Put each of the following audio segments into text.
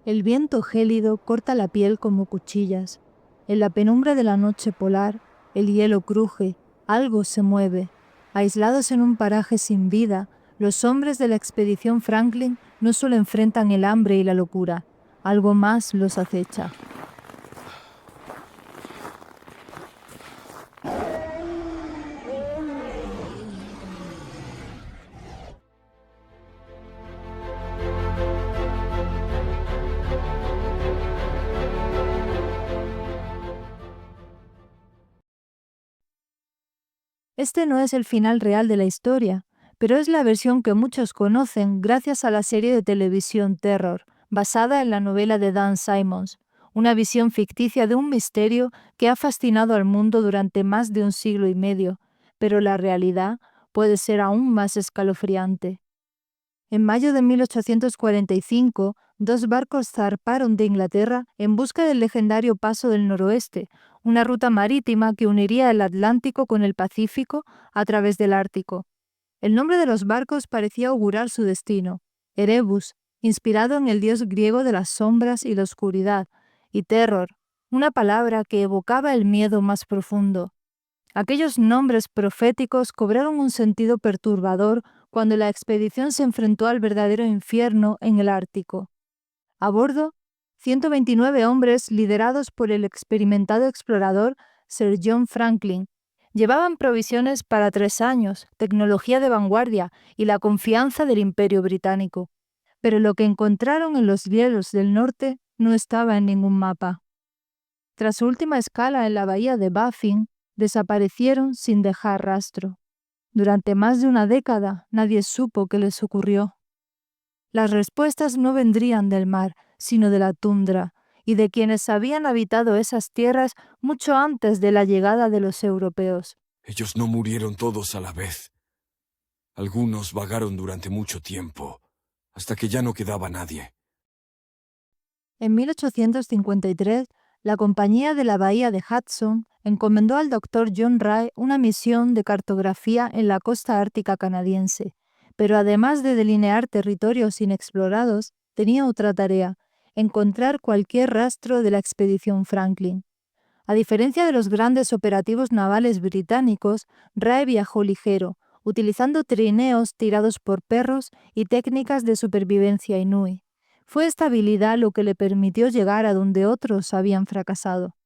El viento gélido corta la piel como cuchillas. En la penumbra de la noche polar, el hielo cruje, algo se mueve. Aislados en un paraje sin vida, los hombres de la expedición Franklin no solo enfrentan el hambre y la locura, algo más los acecha. Este no es el final real de la historia, pero es la versión que muchos conocen gracias a la serie de televisión Terror, basada en la novela de Dan Simmons, una visión ficticia de un misterio que ha fascinado al mundo durante más de un siglo y medio, pero la realidad puede ser aún más escalofriante. En mayo de 1845, dos barcos zarparon de Inglaterra en busca del legendario Paso del Noroeste, una ruta marítima que uniría el Atlántico con el Pacífico a través del Ártico. El nombre de los barcos parecía augurar su destino: Erebus, inspirado en el dios griego de las sombras y la oscuridad, y Terror, una palabra que evocaba el miedo más profundo. Aquellos nombres proféticos cobraron un sentido perturbador cuando la expedición se enfrentó al verdadero infierno en el Ártico. A bordo, 129 hombres liderados por el experimentado explorador Sir John Franklin. Llevaban provisiones para 3 años, tecnología de vanguardia y la confianza del Imperio Británico. Pero lo que encontraron en los hielos del norte no estaba en ningún mapa. Tras su última escala en la bahía de Baffin, desaparecieron sin dejar rastro. Durante más de una década nadie supo qué les ocurrió. Las respuestas no vendrían del mar, sino de la tundra, y de quienes habían habitado esas tierras mucho antes de la llegada de los europeos. Ellos no murieron todos a la vez. Algunos vagaron durante mucho tiempo, hasta que ya no quedaba nadie. En 1853, la Compañía de la Bahía de Hudson encomendó al doctor John Rae una misión de cartografía en la costa ártica canadiense, pero además de delinear territorios inexplorados, tenía otra tarea: encontrar cualquier rastro de la expedición Franklin. A diferencia de los grandes operativos navales británicos, Rae viajó ligero, utilizando trineos tirados por perros y técnicas de supervivencia inui. Fue esta habilidad lo que le permitió llegar a donde otros habían fracasado.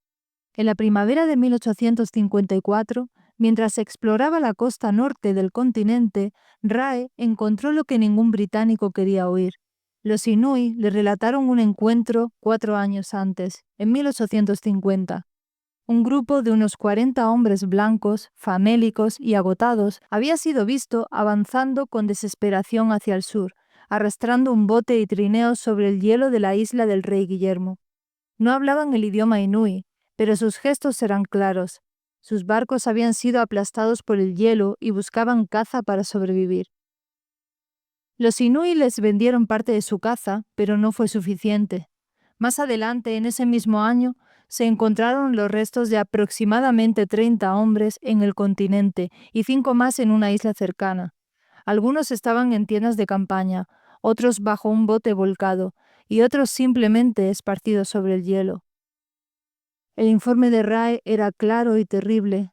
En la primavera de 1854, mientras exploraba la costa norte del continente, Rae encontró lo que ningún británico quería oír. Los Inui le relataron un encuentro 4 años antes, en 1850. Un grupo de unos 40 hombres blancos, famélicos y agotados había sido visto avanzando con desesperación hacia el sur, arrastrando un bote y trineos sobre el hielo de la isla del Rey Guillermo. No hablaban el idioma inui, pero sus gestos eran claros. Sus barcos habían sido aplastados por el hielo y buscaban caza para sobrevivir. Los inui les vendieron parte de su caza, pero no fue suficiente. Más adelante, en ese mismo año, se encontraron los restos de aproximadamente 30 hombres en el continente y 5 más en una isla cercana. Algunos estaban en tiendas de campaña, otros bajo un bote volcado y otros simplemente esparcidos sobre el hielo. El informe de Rae era claro y terrible.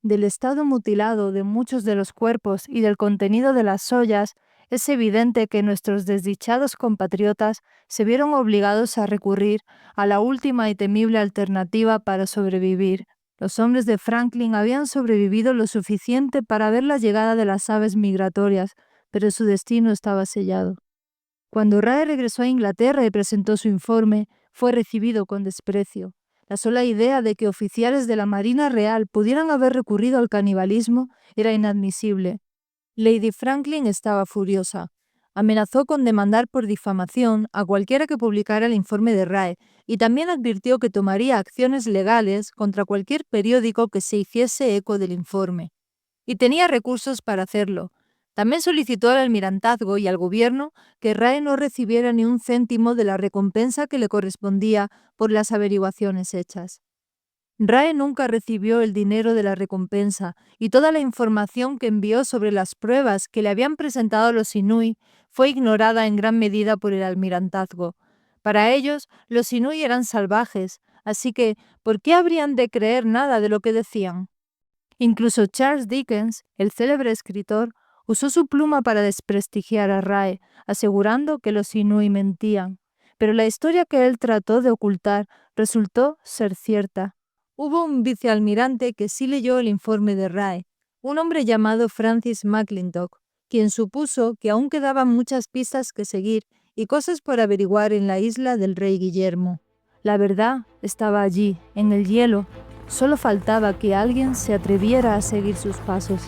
Del estado mutilado de muchos de los cuerpos y del contenido de las ollas, es evidente que nuestros desdichados compatriotas se vieron obligados a recurrir a la última y temible alternativa para sobrevivir. Los hombres de Franklin habían sobrevivido lo suficiente para ver la llegada de las aves migratorias, pero su destino estaba sellado. Cuando Rae regresó a Inglaterra y presentó su informe, fue recibido con desprecio. La sola idea de que oficiales de la Marina Real pudieran haber recurrido al canibalismo era inadmisible. Lady Franklin estaba furiosa. Amenazó con demandar por difamación a cualquiera que publicara el informe de Rae y también advirtió que tomaría acciones legales contra cualquier periódico que se hiciese eco del informe. Y tenía recursos para hacerlo. También solicitó al almirantazgo y al gobierno que Rae no recibiera ni un céntimo de la recompensa que le correspondía por las averiguaciones hechas. Rae nunca recibió el dinero de la recompensa y toda la información que envió sobre las pruebas que le habían presentado los Inui fue ignorada en gran medida por el almirantazgo. Para ellos, los Inuit eran salvajes, así que, ¿por qué habrían de creer nada de lo que decían? Incluso Charles Dickens, el célebre escritor, usó su pluma para desprestigiar a Rae, asegurando que los Inuit mentían. Pero la historia que él trató de ocultar resultó ser cierta. Hubo un vicealmirante que sí leyó el informe de Rae, un hombre llamado Francis McClintock, quien supuso que aún quedaban muchas pistas que seguir y cosas por averiguar en la isla del rey Guillermo. La verdad estaba allí, en el hielo. Solo faltaba que alguien se atreviera a seguir sus pasos.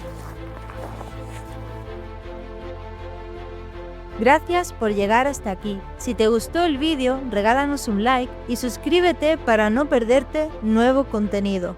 Gracias por llegar hasta aquí. Si te gustó el vídeo, regálanos un like y suscríbete para no perderte nuevo contenido.